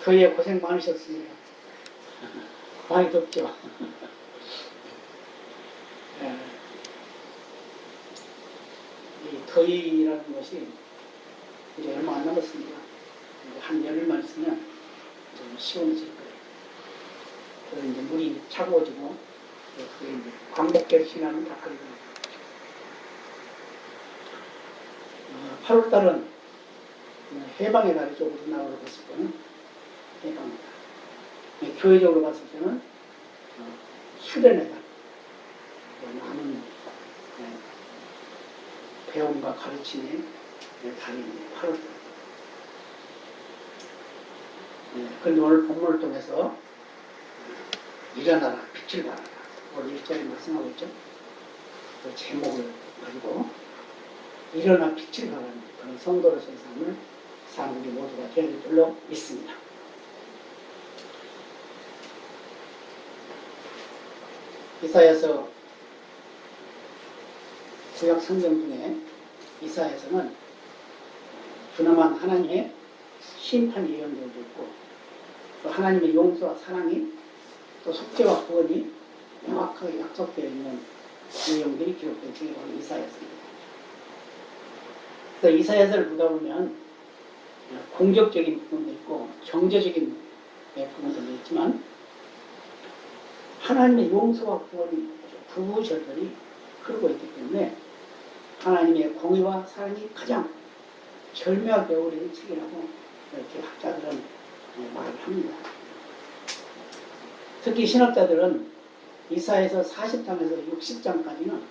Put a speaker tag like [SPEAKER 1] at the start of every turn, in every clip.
[SPEAKER 1] 더위에 고생 많으셨습니다. 많이 덥죠. 이 더위라는 것이 이제 얼마 안 남았습니다. 한 열흘만 있으면 좀 시원해질 거예요. 그래서 이제 물이 차가워지고, 그게 이제 광복절 지나면 다 그러고. 8월달은 해방의 달이죠. 우리나라로 봤을 때는 해방의 달. 교회적으로 봤을 때는 수련의 달. 많은 배움과 가르침의 달입니다. 8월달. 그런데 오늘 본문을 통해서 일어나라, 빛을 발하라. 오늘 1절에 말씀하고 있죠. 그 제목을 가지고 일어나 빛을 발하는 그런 성도로서의 삶을 사는 우리 모두가 되어야 될 줄로 믿습니다. 이사야서 구약 성경 중에 이사야서는 그나마 하나님의 심판 예언들도 있고 또 하나님의 용서와 사랑이 또 속죄와 구원이 명확하게 약속되어 있는 내용들이 기록된 책이 바로 이사야서입니다. 그래서 이사야서를 보다 보면 공격적인 부분도 있고 정제적인 부분들도 있지만 하나님의 용서와 구원이 구구절절히 흐르고 있기 때문에 하나님의 공의와 사랑이 가장 절묘하게 어우러진 책이라고 이렇게 학자들은 말을 합니다. 특히 신학자들은 이사야서 40장에서 60장까지는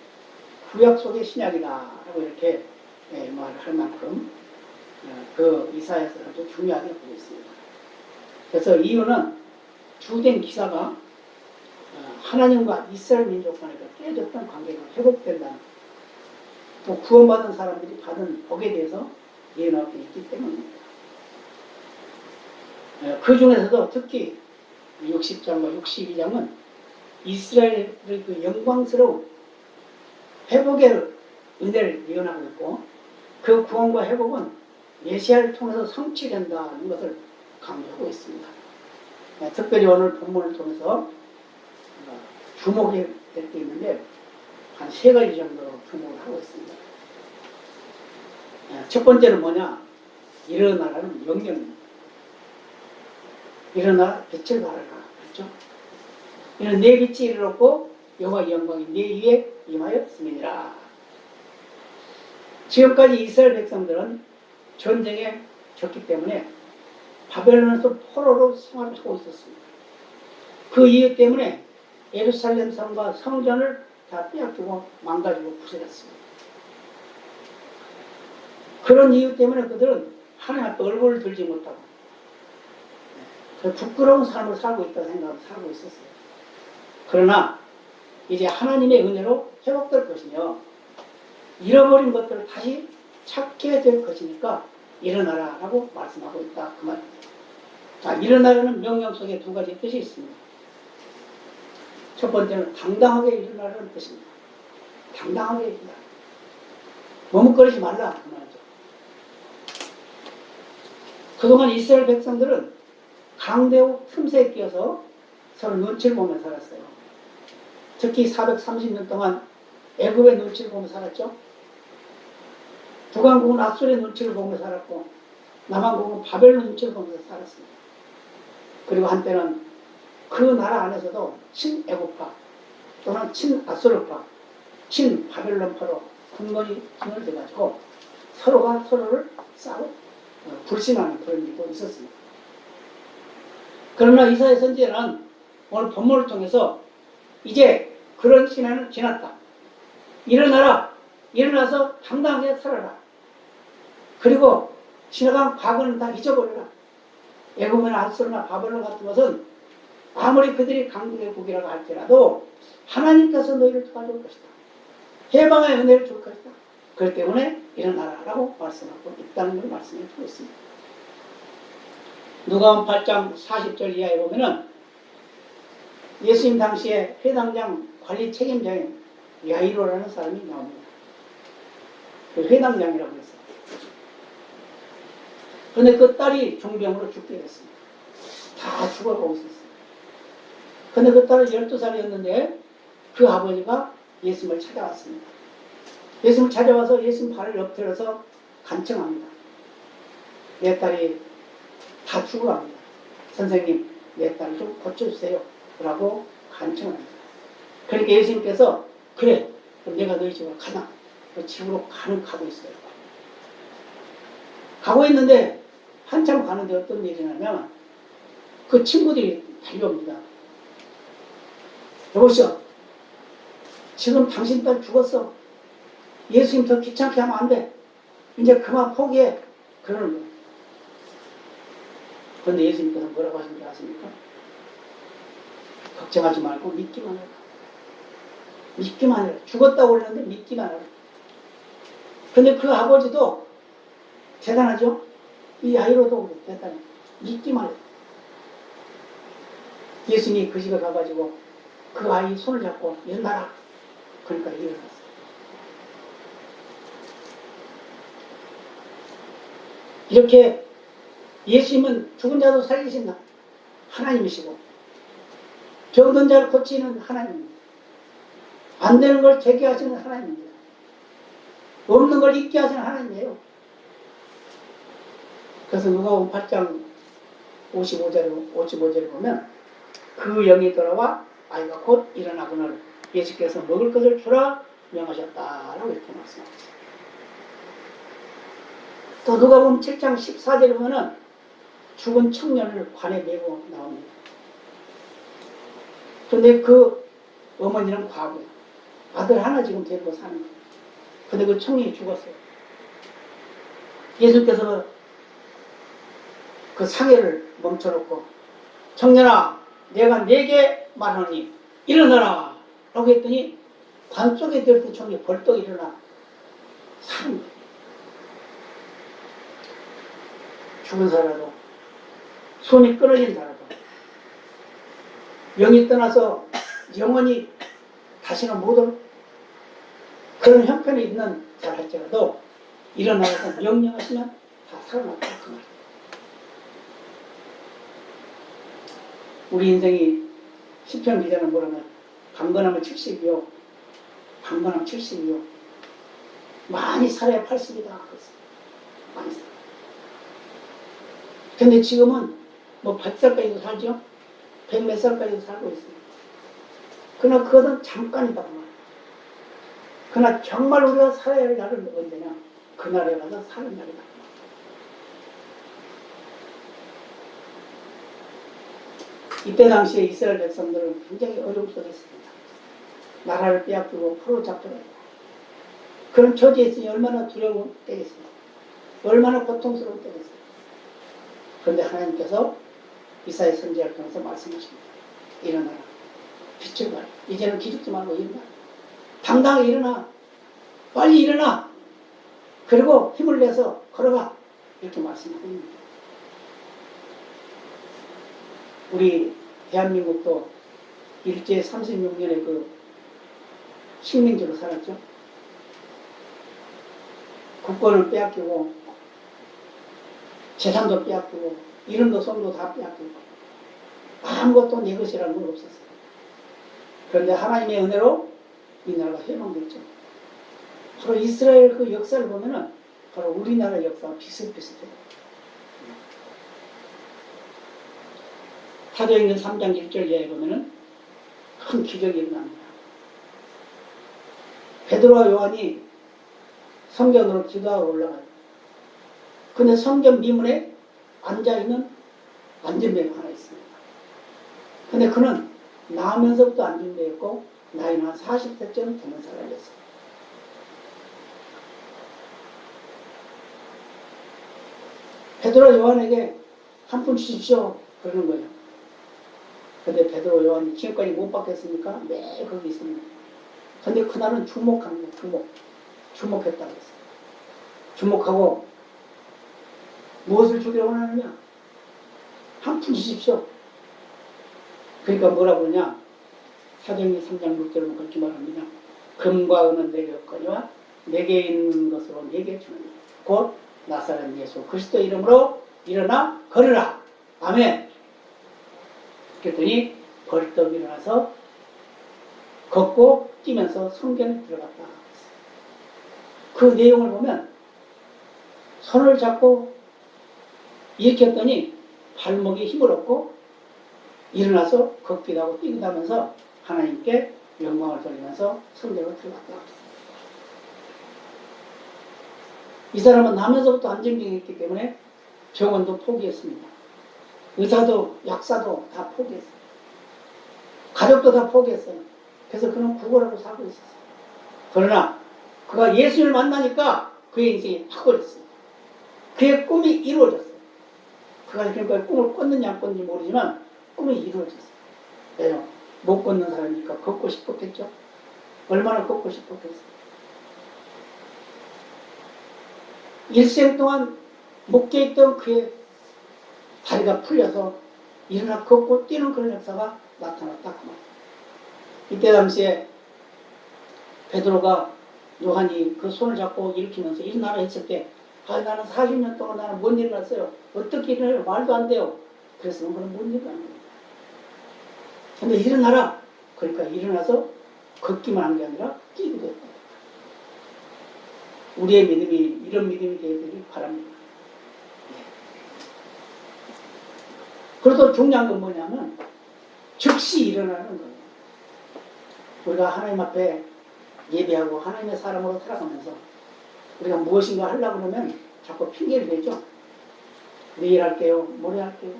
[SPEAKER 1] 구약 속의 신약이다라고 이렇게 말을 할 만큼 그 이사야서를 아주 중요하게 보고 있습니다. 그래서 이유는 주된 기사가 하나님과 이스라엘 민족 간에 깨졌던 관계가 회복된다는, 또 구원받은 사람들이 받은 복에 대해서 예언하고 있기 때문입니다. 그 중에서도 특히 60장과 62장은 이스라엘의 그 영광스러운 회복의 은혜를 예언하고 있고 그 구원과 회복은 메시아를 통해서 성취된다는 것을 강조하고 있습니다. 특별히 오늘 본문을 통해서 주목이 될 게 있는데 한 3가지 정도로 주목을 하고 있습니다. 첫 번째는 뭐냐? 일어나라는 명령입니다. 일어나 빛을 발하라. 그렇죠? 이는 내 빛이 이르렀고 여호와의 영광이 내 위에 임하였음이니라. 지금까지 이스라엘 백성들은 전쟁에 졌기 때문에 바벨론에서 포로로 생활을 하고 있었습니다. 그 이유 때문에 예루살렘 성과 성전을 다 빼앗기고 망가지고 부셔졌습니다. 그런 이유 때문에 그들은 하나님 앞에 얼굴을 들지 못하고 부끄러운 삶을 살고 있다고 생각하고 살고 있었어요. 그러나 이제 하나님의 은혜로 회복될 것이며 잃어버린 것들을 다시 찾게 될 것이니까 일어나라 라고 말씀하고 있다 그 말입니다. 자, 일어나라는 명령 속에 2가지 뜻이 있습니다. 첫 번째는 당당하게 일어나라는 뜻입니다. 당당하게 일어나라. 머뭇거리지 말라 그 말이죠. 그동안 이스라엘 백성들은 강대국 틈새에 끼어서 서로 눈치를 보며 살았어요. 특히 430년 동안 애굽의 눈치를 보며 살았죠. 북왕국은 앗술의 눈치를 보며 살았고 남왕국은 바벨론 눈치를 보면서 살았습니다. 그리고 한때는 그 나라 안에서도 친애굽파 또는 친아수르파, 친바벨론파로 군번이 분을 돼가지고 서로가 서로를 싸우고 불신하는 그런 일도 있었습니다. 그러나 이사야 선지자는 오늘 본문을 통해서 이제 그런 시간은 지났다. 일어나라. 일어나서 당당하게 살아라. 그리고 지나간 과거는 다 잊어버려라. 애굽이나 아수르나 바벨론 같은 것은 아무리 그들이 강대국이라고 할지라도 하나님께서 너희를 도와줄 것이다. 해방의 은혜를 줄 것이다. 그렇기 때문에 일어나라 라고 말씀하고 있다는 걸 말씀해 주고 있습니다. 누가복음 8장 40절 이하에 보면은 예수님 당시에 회당장 관리 책임자인 야이로라는 사람이 나옵니다. 그 회당장이라고 했어요. 그런데 그 딸이 중병으로 죽게 됐습니다. 다 죽어가고 있었어요. 근데 그 딸은 12살이었는데 그 아버지가 예수님을 찾아왔습니다. 예수님을 찾아와서 예수님 발을 엎드려서 간청합니다. 내 딸이 다 죽어갑니다. 선생님, 내 딸 좀 고쳐주세요. 라고 간청을 합니다. 그러니까 예수님께서 그래, 그럼 내가 너희 집으로 가자. 그 집으로 가고 있어요. 가고 있는데 한참 가는데 어떤 일이 나냐면 그 친구들이 달려옵니다. 여보시오, 지금 당신 딸 죽었어. 예수님 더 귀찮게 하면 안 돼. 이제 그만 포기해. 그러는 거예요. 그런데 예수님께서 뭐라고 하신지 아십니까? 걱정하지 말고 믿기만 해라. 믿기만 해라. 죽었다고 그러는데 믿기만 해라. 근데 그 아버지도 대단하죠? 이 아이로도 대단해. 믿기만 해라. 예수님이 그 집에 가가지고 그 아이 손을 잡고 일어나라. 그러니까 일어났어요. 이렇게 예수님은 죽은 자도 살리신다. 하나님이시고 병든 자를 고치는 하나님입니다. 안 되는 걸 되게 하시는 하나님입니다. 없는 걸 있게 하시는 하나님이에요. 그래서 누가복음 8장 55절에 보면 그 영이 돌아와 아이가 곧 일어나거늘 예수께서 먹을 것을 주라 명하셨다라고 이렇게 말씀합니다. 또 누가복음 7장 14절에 보면 죽은 청년을 관에 메고 나옵니다. 그런데 그 어머니는 과부야. 아들 하나 지금 데리고 사는 거예요. 근데 그 청년이 죽었어요. 예수께서 그 상해를 멈춰놓고 청년아, 내가 네게 말하니 일어나라 라고 했더니 관 속에 들었던 청년이 벌떡 일어나 사는 거예요. 죽은 사람도 손이 끊어진 사람도 영이 떠나서 영원히 다시는 못 올 그런 형편이 있는 자 할지라도 일어나서 명령하시면 다 살아났다 그 말이에요. 우리 인생이 시편 기자는 뭐라면 강건하면 70이요 강건하면 70이요 많이 살아야 80이다 그랬어요. 많이 살아. 근데 지금은 뭐 100살까지도 살죠. 100 몇 살까지도 살고 있어요. 그러나 그것은 잠깐이다 그 말이에요. 그러나 정말 우리가 살아야 할 날은 언제냐? 그날에 가서 사는 날이다. 이때 당시에 이스라엘 백성들은 굉장히 어려움 속에 있습니다. 나라를 빼앗기고 포로 잡혀가고 그런 처지에 있으니 얼마나 두려운 때겠습니까? 얼마나 고통스러운 때겠습니까? 그런데 하나님께서 이사야 선지자를 통해서 말씀하십니다. 일어나라. 빛을 발해. 이제는 기죽지 말고 일어나라. 당당하게 일어나. 빨리 일어나. 그리고 힘을 내서 걸어가. 이렇게 말씀하고 있습니다. 우리 대한민국도 일제 36년의 그 식민지로 살았죠. 국권을 빼앗기고 재산도 빼앗기고 이름도 성도 다 빼앗기고 아무것도 내 것이라는 건 없었어요. 그런데 하나님의 은혜로 이 나라가 해방됐죠. 바로 이스라엘 그 역사를 보면은 바로 우리나라 역사와 비슷비슷해요. 사도행전 3장 1절 이하에 보면은 큰 기적이 일어납니다. 베드로와 요한이 성전으로 기도하러 올라가요. 근데 성전 미문에 앉아있는 안전배가 하나 있습니다. 근데 그는 나면서부터 안전배였고 나이는 한 40세쯤 되는 사람이었어요. 베드로와 요한에게 한 푼 주십시오 그러는 거예요. 근데 베드로 요한이 지금까지 못 받겠으니까 매일 거기 있습니다. 근데 그날은 주목합니다. 주목했다고 했어요. 주목하고 무엇을 주기를 원하느냐? 한 푼 주십시오. 그러니까 뭐라고 그러냐? 사도행전 3장 6절은 그렇게 말합니다. 금과 은은 내게 없거니와 내게 있는 것으로 내게 주느니 곧 나사렛 예수 그리스도 이름으로 일어나 걸으라. 아멘. 그랬더니 벌떡 일어나서 걷고 뛰면서 성전에 들어갔다. 그 내용을 보면 손을 잡고 일으켰더니 발목에 힘을 얻고 일어나서 걷기도 하고 뛰기도 하면서 하나님께 영광을 돌리면서 성전으로 들어갔다. 이 사람은 나면서부터 안정병이었기 때문에 병원도 포기했습니다. 의사도 약사도 다 포기했어요. 가족도 다 포기했어요. 그래서 그는 구걸하고 살고 있었어요. 그러나 그가 예수를 만나니까 그의 인생이 바꿔졌어요. 그의 꿈이 이루어졌어요. 그가 그러니까 꿈을 꿨는지 안 꿨는지 모르지만 꿈이 이루어졌어요. 왜요? 못 걷는 사람이니까 걷고 싶었겠죠. 얼마나 걷고 싶었겠어요. 일생 동안 묶여있던 그의 다리가 풀려서 일어나 걷고 뛰는 그런 역사가 나타났다. 이때 당시에 베드로가 요한이 그 손을 잡고 일으키면서 일어나라 했을 때 나는 40년 동안 나는 못 일어났어요. 어떻게 일어나요? 말도 안 돼요. 그래서 그는 못 일어나는 거예요. 근데 일어나라. 그러니까 일어나서 걷기만 한 게 아니라 뛰기도 했다. 우리의 믿음이 이런 믿음이 되기를 바랍니다. 그래도 중요한 건 뭐냐면 즉시 일어나는 거예요. 우리가 하나님 앞에 예배하고 하나님의 사람으로 살아가면서 우리가 무엇인가 하려고 그러면 자꾸 핑계를 대죠. 내일 할게요. 모레 할게요.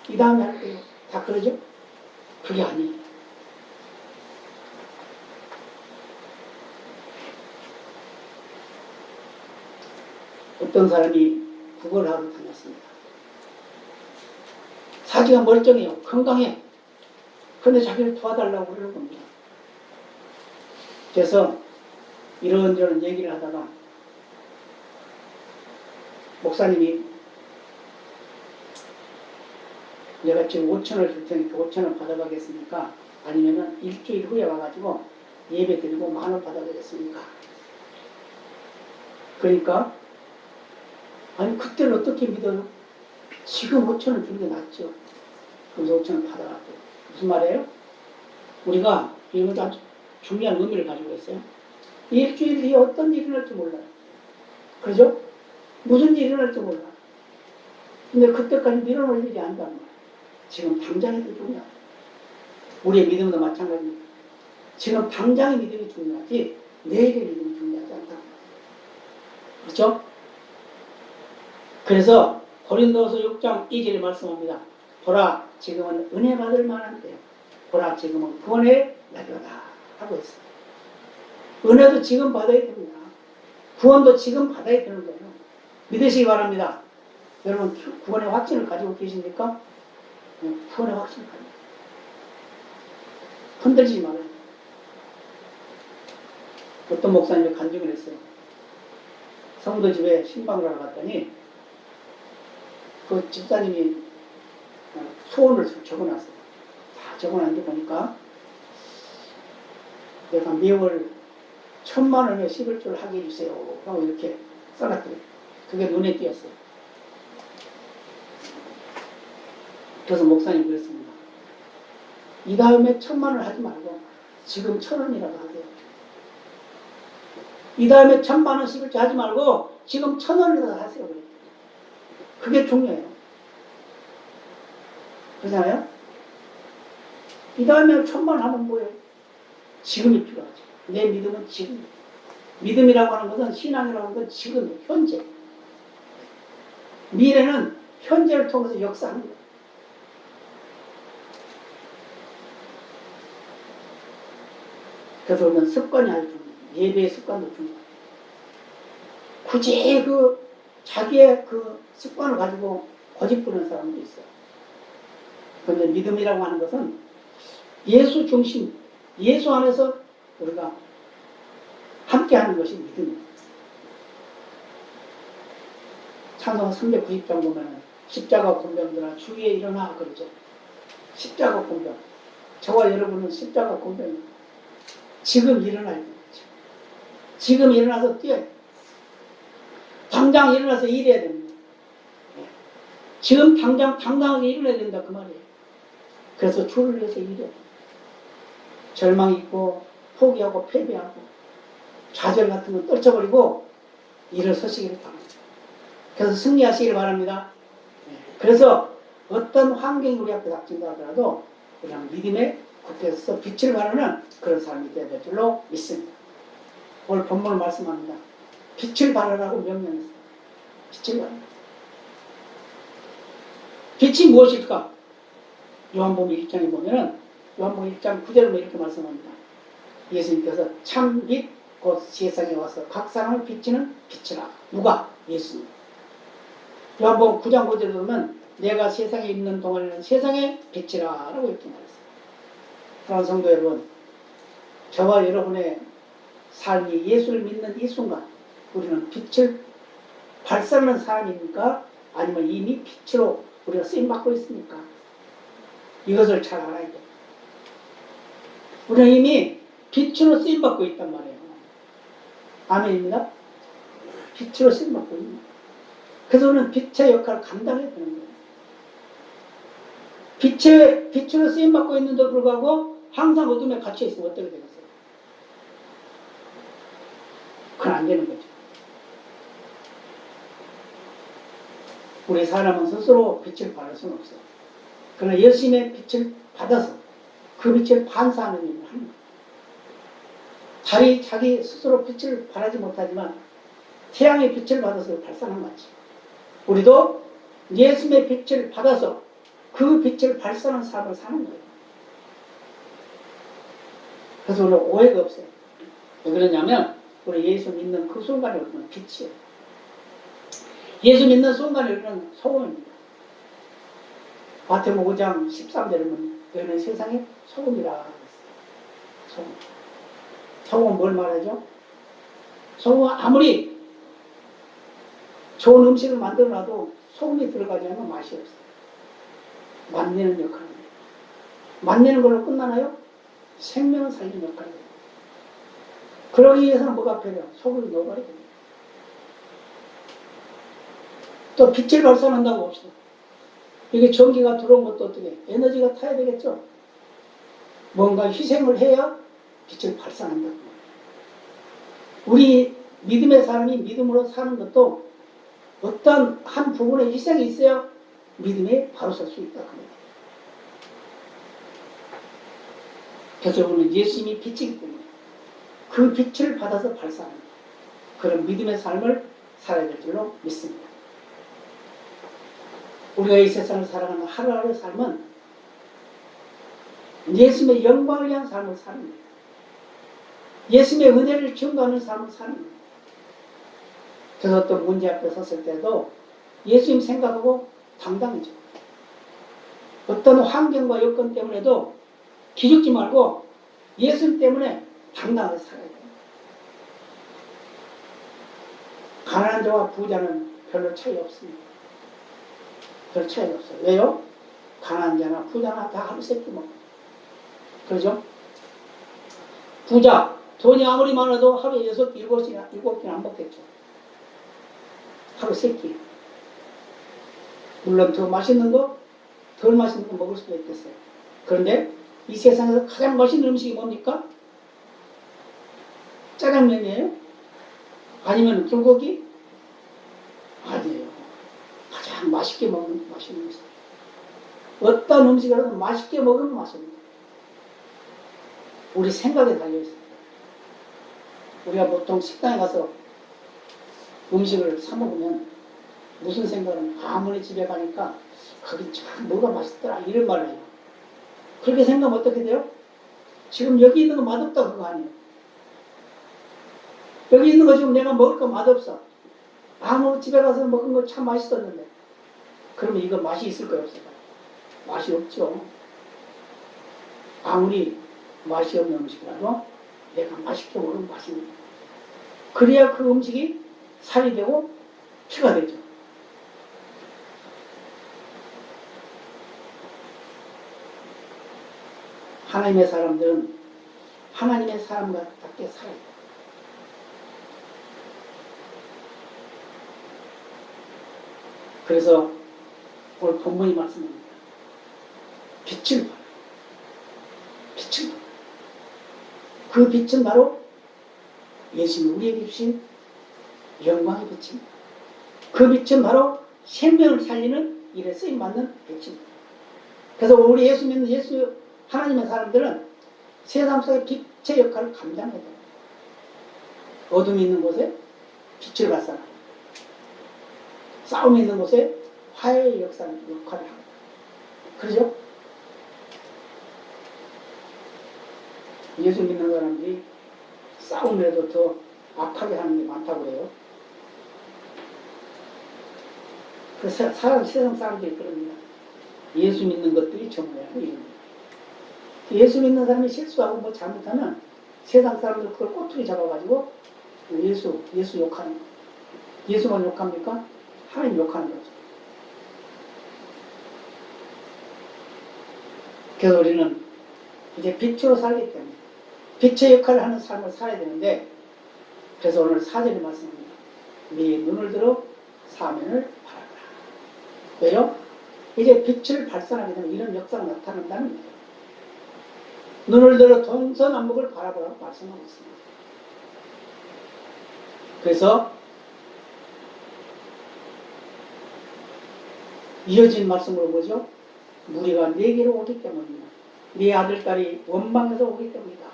[SPEAKER 1] 이 다음에 할게요. 다 그러죠? 그게 아니에요. 어떤 사람이 구걸을 하러 다녔습니다. 사지가 멀쩡해요. 건강해. 그런데 자기를 도와달라고 그러는 겁니다. 그래서 이런저런 얘기를 하다가 목사님이 내가 지금 5천을 줄 테니까 5천을 받아가겠습니까? 아니면은 일주일 후에 와가지고 예배 드리고 10,000원 받아가겠습니까? 그러니까 아니 그때를 어떻게 믿어요? 지금 5천을 주는 게 낫죠. 그래서 5천을 받아갔대요. 무슨 말이에요? 우리가 이것도 아주 중요한 의미를 가지고 있어요. 일주일 뒤에 어떤 일이 일어날지 몰라요. 그러죠? 무슨 일이 일어날지 몰라. 근데 그때까지 밀어놓을 일이 아니단 말이에요. 지금 당장이 더 중요하다. 우리의 믿음도 마찬가지입니다. 지금 당장의 믿음이 중요하지 내일의 믿음이 중요하지 않다. 그렇죠? 그래서 고린도서 6장 2절에 말씀합니다. 보라 지금은 은혜 받을 만한 때요. 보라 지금은 구원의 날이다 하고 있어요. 은혜도 지금 받아야 됩니다. 구원도 지금 받아야 되는 거예요. 믿으시기 바랍니다. 여러분 구원의 확신을 가지고 계십니까? 구원의 확신을 가지고 흔들리지 말아요. 어떤 목사님이 간증을 했어요. 성도 집에 신방을 하러 갔더니 그 집사님이 소원을 적어놨어요. 다 적어놨는데 보니까 내가 매월 1,000,000원의 11조를 하게 해주세요 하고 이렇게 써놨더니 그게 눈에 띄었어요. 그래서 목사님이 그랬습니다. 이 다음에 1,000,000원을 하지 말고 지금 1,000원이라도 하세요. 이 다음에 1,000,000원 11조 하지 말고 지금 1,000원이라도 하세요. 그게 중요해요. 그렇잖아요? 이 다음에 1,000,000원 하면 뭐예요? 지금이 필요하죠. 내 믿음은 지금. 믿음이라고 하는 것은 신앙이라고 하는 것은 지금이에요. 현재. 미래는 현재를 통해서 역사하는 거예요. 그래서 우리는 습관이 아주 중요해요. 예배의 습관도 중요해요. 굳이 자기의 그 습관을 가지고 고집 부리는 사람도 있어요. 그런데 믿음이라고 하는 것은 예수 중심, 예수 안에서 우리가 함께 하는 것이 믿음이에요. 찬송 390장 보면 십자가 공병들아 주위에 일어나 그러죠. 십자가 공병. 저와 여러분은 십자가 공병입니다. 지금 일어나야 됩니다. 지금 일어나서 뛰어야 돼요. 당장 일어나서 일해야 됩니다. 지금 당장 당당하게 일어나야 된다 그 말이에요. 그래서 주를 위해서 일해. 절망 있고 포기하고 패배하고 좌절 같은 거 떨쳐버리고 일어서시기를 바랍니다. 그래서 승리하시기를 바랍니다. 그래서 어떤 환경이 우리 앞에 닥친다 하더라도 그냥 믿음의 굳게서 빛을 발하는 그런 삶이 되어야 될 줄로 믿습니다. 오늘 본문을 말씀합니다. 빛을 발하라고 명령했어요. 빛을 발하라. 빛이 무엇일까? 요한복음 1장에 보면은 요한복음 1장 9절에 이렇게 말씀합니다. 예수님께서 참 빛 곧 세상에 와서 각 사람을 비치는 빛이라. 누가? 예수님. 요한복음 9장 9절에 보면 내가 세상에 있는 동안에는 세상의 빛이라 라고 이렇게 말했어요. 사랑하는 성도 여러분, 저와 여러분의 삶이 예수를 믿는 이 순간 우리는 빛을 발산하는 사람입니까? 아니면 이미 빛으로 우리가 쓰임받고 있습니까? 이것을 잘 알아야 돼요. 우리는 이미 빛으로 쓰임받고 있단 말이에요. 아멘입니다. 빛으로 쓰임받고 있는. 그래서 우리는 빛의 역할을 감당해야 되는 거예요. 빛으로 쓰임받고 있는데도 불구하고 항상 어둠에 갇혀 있으면 어떻게 되겠어요? 그건 안 되는 거죠. 우리 사람은 스스로 빛을 발할 수는 없어요. 그러나 예수님의 빛을 받아서 그 빛을 반사하는 일을 하는 거예요. 달이 자기 스스로 빛을 발하지 못하지만 태양의 빛을 받아서 발산한 거지. 우리도 예수님의 빛을 받아서 그 빛을 발산하는 삶을 사는 거예요. 그래서 우리는 오해가 없어요. 왜 그러냐면 우리 예수 믿는 그 순간에 우리는 빛이에요. 예수 믿는 순간에 우리는 소금입니다. 마태복음 5장 13절에 보면 너희는 세상의 소금이라 그랬어요. 소금. 소금은 뭘 말하죠? 소금은 아무리 좋은 음식을 만들어놔도 소금이 들어가지 않으면 맛이 없어요. 맛내는 역할을 해요. 맛내는 걸로 끝나나요? 생명을 살리는 역할을 해요. 그러기 위해서는 뭐가 필요해요? 소금을 넣어버려야 돼요. 또 빛을 발산한다고 봅시다. 이게 전기가 들어온 것도 어떻게 에너지가 타야 되겠죠? 뭔가 희생을 해야 빛을 발산한다고. 우리 믿음의 사람이 믿음으로 사는 것도 어떤 한 부분에 희생이 있어야 믿음에 바로 설 수 있다. 그래서 우리는 예수님이 빛이기 때문에 그 빛을 받아서 발산하는 그런 믿음의 삶을 살아야 될 줄로 믿습니다. 우리가 이 세상을 살아가는 하루하루의 삶은 예수님의 영광을 위한 삶을 사는 거예요. 예수님의 은혜를 증거하는 삶을 사는 거예요. 그래서 어떤 문제 앞에 섰을 때도 예수님 생각하고 당당해져. 어떤 환경과 여건 때문에도 기죽지 말고 예수님 때문에 당당하게 살아야 돼요. 가난한 자와 부자는 별로 차이 없습니다. 별 차이가 없어요. 왜요? 가난한 자나 부자나 다 하루 세끼 먹어요. 그러죠? 부자, 돈이 아무리 많아도 하루에 6끼, 7끼는 안 먹겠죠. 하루 세끼. 물론 더 맛있는 거, 덜 맛있는 거 먹을 수도 있겠어요. 그런데 이 세상에서 가장 맛있는 음식이 뭡니까? 짜장면이에요? 아니면 불고기? 아니에요. 가장 맛있게 먹는 맛있는 음식. 어떤 음식이라도 맛있게 먹으면 맛있는 우리 생각에 달려있습니다. 우리가 보통 식당에 가서 음식을 사 먹으면 무슨 생각은 아무리 집에 가니까 거기 참 뭐가 맛있더라 이런 말을 해요. 그렇게 생각하면 어떻게 돼요? 지금 여기 있는 거 맛없다 그거 아니에요. 여기 있는 거 지금 내가 먹을 거 맛없어. 아무 집에 가서 먹은 거 참 맛있었는데 그러면 이거 맛이 있을까요? 없을까요? 맛이 없죠. 아무리 맛이 없는 음식이라도 내가 맛있게 먹으면 맛있는 거예요. 그래야 그 음식이 살이 되고 피가 되죠. 하나님의 사람들은 하나님의 사람답게 살아야 돼요. 그래서 오늘 본문이 말씀합니다. 빛을 발하라. 빛을, 그 빛은 바로 예수님이 우리에게 주신 영광의 빛입니다. 그 빛은 바로 생명을 살리는 일에 쓰임받는 빛입니다. 그래서 우리 예수 믿는 하나님의 사람들은 세상 속의 빛의 역할을 감당해야 돼요. 어둠이 있는 곳에 빛을 발산하고, 싸움이 있는 곳에 화해의 역할을 하고, 그러죠? 예수 믿는 사람들이 싸움에도 더 악하게 하는 게 많다고 해요. 그래서 세상 사람들이 그럽니다. 예수 믿는 것들이 전부야. 예수 믿는 사람이 실수하고 뭐 잘못하면 세상 사람들 그걸 꼬투리 잡아가지고 예수 욕하는 거. 예수만 욕합니까? 하나님 욕하는 거죠. 그래서 우리는 이제 빛으로 살기 때문에 빛의 역할을 하는 삶을 살아야 되는데, 그래서 오늘 4절에 말씀합니다. 네 눈을 들어 사면을 바라보라. 왜요? 이제 빛을 발산하게 되면 이런 역사가 나타난다는 거예요. 눈을 들어 동서남북을 바라보라고 말씀하고 있습니다. 그래서 이어진 말씀으로 보죠. 무리가 네게로 오기 때문입니다. 네 아들딸이 원방에서 오기 때문이다.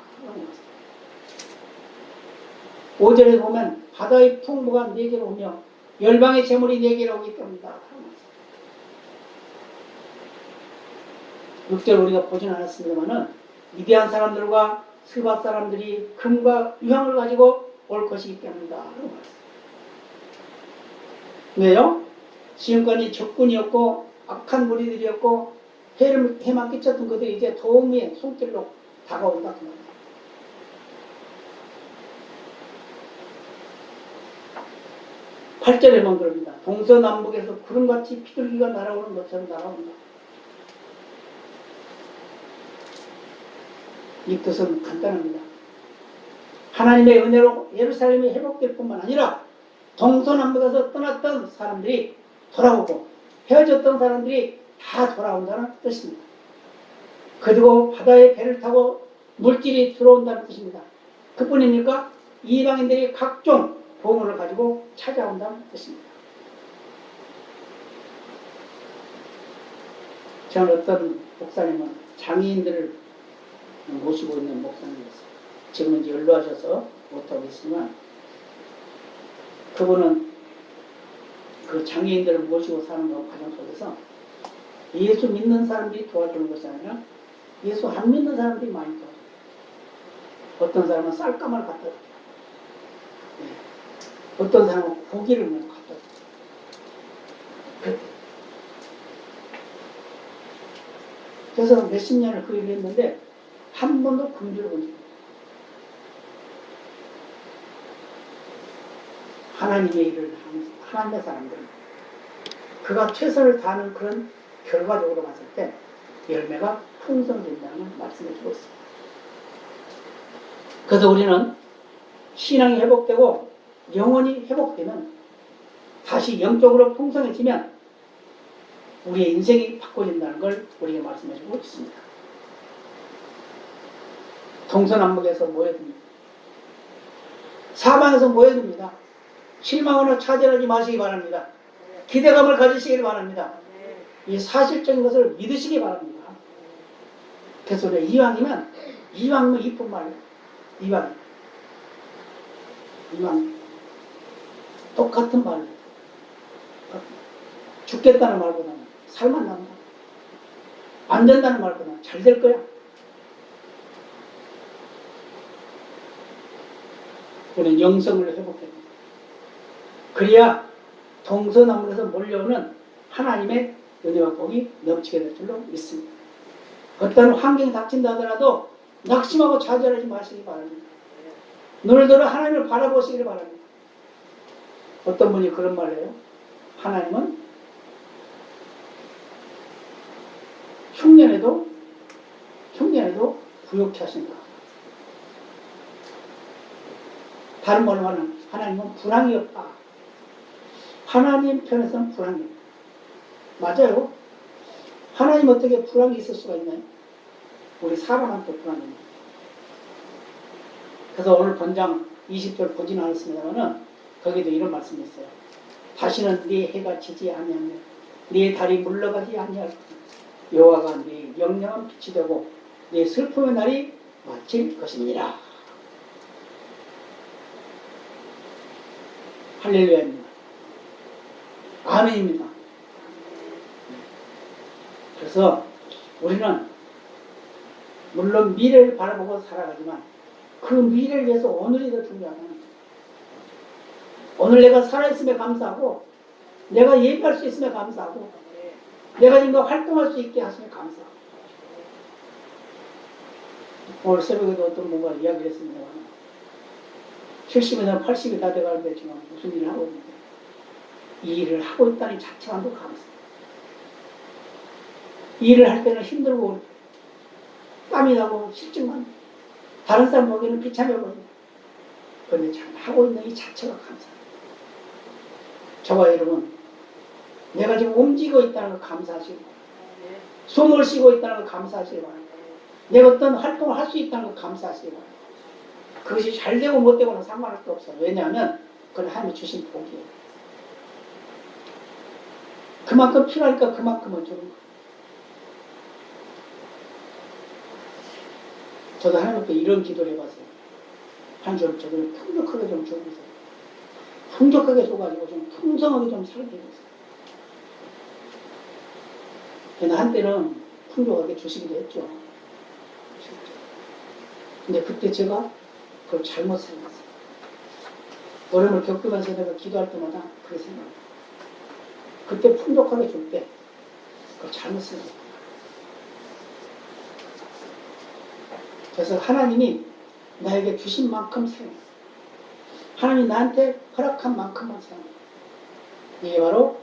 [SPEAKER 1] 5절에 보면 바다의 풍부가 네게로 오며 열방의 재물이 네게로 오기 때문이다. 6절 우리가 보진 않았습니다만은 미디안 사람들과 스바 사람들이 금과 유황을 가지고 올 것이기 때문이다. 왜요? 지금까지 적군이었고 악한 무리들이었고 해만 끼쳤던 그들이 이제 도움의 손길로 다가온다. 8절에만 그럽니다. 동서남북에서 구름같이 비둘기가 날아오는 것처럼 날아온다. 이 뜻은 간단합니다. 하나님의 은혜로 예루살렘이 회복될 뿐만 아니라 동서남북에서 떠났던 사람들이 돌아오고 헤어졌던 사람들이 다 돌아온다는 뜻입니다. 그리고 바다에 배를 타고 물질이 들어온다는 뜻입니다. 그뿐입니까? 이방인들이 각종 보물을 가지고 찾아온다는 뜻입니다. 저는 어떤 목사님은 장애인들을 모시고 있는 목사님이었어요. 지금은 이제 연로하셔서 못하고 있지만, 그분은 그 장애인들을 모시고 사는 과정 속에서 예수 믿는 사람들이 도와주는 것이 아니라 예수 안 믿는 사람들이 많이 도와줘요. 어떤 사람은 쌀가마를 갖다 줘요. 어떤 사람은 고기를 갖다 줘요. 그래서 몇십 년을 그 일을 했는데 한 번도 금주를 본 적이 없어요. 하나님의 일을 하는 하나님의 사람들은 그가 최선을 다하는 그런 결과적으로 봤을 때 열매가 풍성된다는 말씀을 주고 있습니다. 그래서 우리는 신앙이 회복되고 영혼이 회복되면 다시 영적으로 풍성해지면 우리의 인생이 바꿔진다는 걸 우리에게 말씀해 주고 있습니다. 동서남북에서 모여듭니다. 사방에서 모여듭니다. 실망하거나 차별하지 마시기 바랍니다. 기대감을 가지시기 바랍니다. 이 사실적인 것을 믿으시기 바랍니다. 그래서 우리가 이왕이면 이쁜 말이에요. 이왕 똑같은 말로 죽겠다는 말보다는 살만 남다. 안 된다는 말보다는 잘 될 거야. 우리는 영성을 회복해야 됩니다. 그래야 동서남북에서 몰려오는 하나님의 은혜와 복이 넘치게 될 줄로 믿습니다. 어떤 환경이 닥친다 하더라도 낙심하고 좌절하지 마시기 바랍니다. 눈을 들어 하나님을 바라보시기 바랍니다. 어떤 분이 그런 말을 해요. 하나님은 흉년에도 부욕케 하신다. 다른 말로 하면 하나님은 불황이 없다. 하나님 편에서는 불황이 없다. 맞아요. 하나님 어떻게 불황이 있을 수가 있나요? 우리 사람한테 불안합니다. 그래서 오늘 본장 20절 보지는 않았습니다만은 거기도 이런 말씀이 있어요. 다시는 네 해가 지지 아니하며 네 달이 물러가지 아니할 것이다. 여호와가 네 영영한 빛이 되고 네 슬픔의 날이 마칠 것이니라. 할렐루야입니다. 아멘입니다. 그래서 우리는 물론 미래를 바라보고 살아가지만 그 미래를 위해서 오늘이 더 중요하다. 오늘 내가 살아있음에 감사하고 내가 예배할 수 있음에 감사하고 내가 지금 활동할 수 있게 하심에 감사하고 오늘 새벽에도 어떤 뭔가 이야기를 했습니다. 70이나 80이 다 돼가는데 지금 무슨 일을 하고 있는데 이 일을 하고 있다는 자체만도 감사해요. 이 일을 할 때는 힘들고 땀이 나고 실증만 다른 사람 보기에는 비참해 보입니다. 그런데 참 하고 있는 이 자체가 감사해요. 저와 여러분 내가 지금 움직이고 있다는 걸 감사하시고 숨을 쉬고 있다는 걸 감사하시기 바랍니다. 내가 어떤 활동을 할 수 있다는 걸 감사하시기 바랍니다. 그것이 잘 되고 못 되고는 상관할 게 없어요. 왜냐하면 그건 하나님이 주신 복이에요. 그만큼 필요하니까 그만큼은 주는 거예요. 저도 하나님께 이런 기도를 해봤어요. 한 줄 저를 풍족하게 좀 주어주세요. 풍족하게 줘가지고 좀 풍성하게 좀 살게 해주세요. 근데 한때는 풍족하게 주시기도 했죠. 근데 그때 제가 그걸 잘못 생각했어요. 어려움을 겪으면서 내가 기도할 때마다 그렇게 생각해요. 그때 풍족하게 줄 때 그걸 잘못 생각해요. 그래서 하나님이 나에게 주신 만큼 사용해요. 하나님이 나한테 허락한 만큼만 사용해요. 이게 바로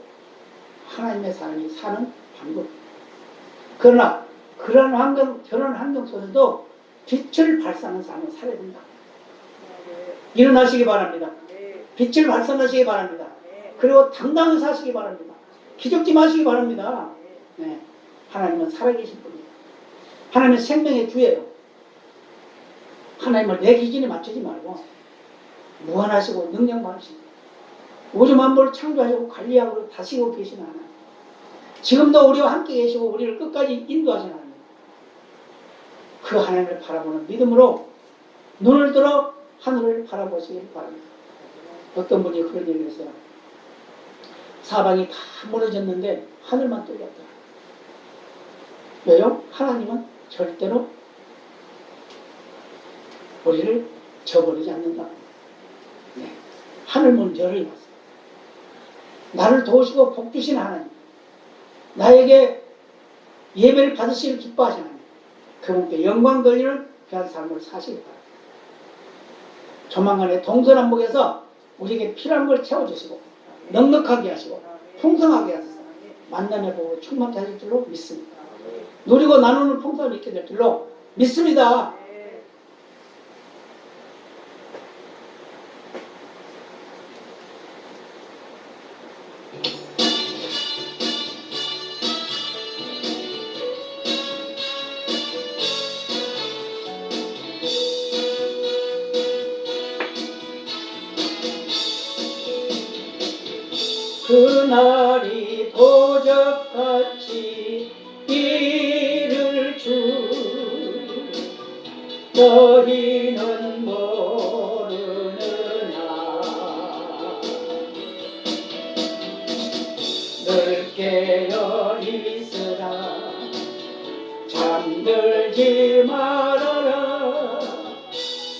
[SPEAKER 1] 하나님의 사람이 사는 방법. 그러나 그런 환경 속에서도 빛을 발산하는 사람은 살아야 된다. 일어나시기 바랍니다. 빛을 발산하시기 바랍니다. 그리고 당당히 사시기 바랍니다. 기죽지 마시기 바랍니다. 네. 하나님은 살아계신 분이에요. 하나님은 생명의 주예요. 하나님을 내 기준에 맞추지 말고 무한하시고 능력 많으시고 우주 만물을 창조하시고 관리하고 다스리고 계시는 하나님. 지금도 우리와 함께 계시고 우리를 끝까지 인도하시는 하나님. 그 하나님을 바라보는 믿음으로 눈을 들어 하늘을 바라보시길 바랍니다. 어떤 분이 그런 얘기를 했어요. 사방이 다 무너졌는데 하늘만 뚫렸다. 왜요? 하나님은 절대로 우리를 저버리지 않는다. 네. 하늘문 열어놨어요. 나를 도우시고 복주신 하나님. 나에게 예배를 받으시길 기뻐하시는 하나님. 그분께 영광 돌리는 귀한 삶을 사시길 바랍니다. 조만간에 동서남북에서 우리에게 필요한 걸 채워주시고 넉넉하게 하시고 풍성하게 하셔서 만남해 보고 충만케 하실 줄로 믿습니다. 누리고 나누는 풍성을 있게 될 줄로 믿습니다. 그날이 도적같이 이를 주 너희는 모르느냐 늘 깨어 있으라 잠들지 말아라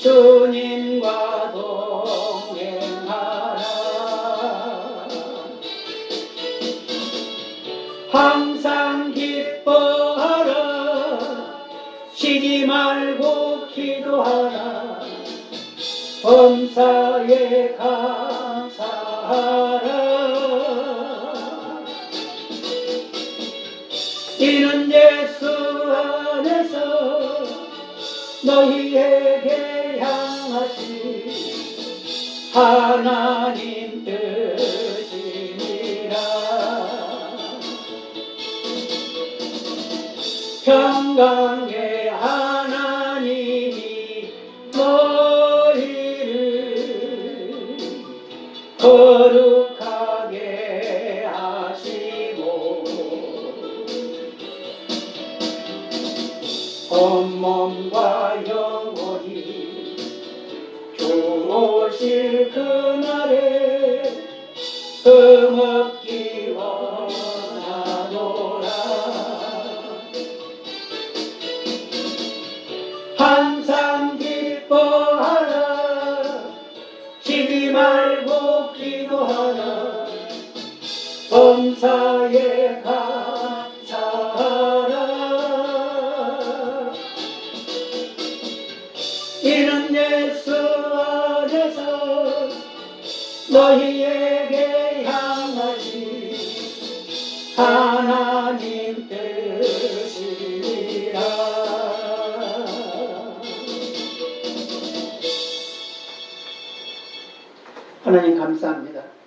[SPEAKER 1] 주님과 동행하라 항상 기뻐하라 쉬지 말고 기도하라 범사에 감사하라 이는 예수 안에서 너희에게 향하신 하나님 뜻이니라 평강의 온몸과 영혼이 주오실 그날에 금없기 원하노라. 항상 기뻐하라. 쉬지 말고 기도하라. 범사에 감사하라. 이는 예수 안에서 너희에게 향하신 하나님 뜻이니라. 하나님 감사합니다.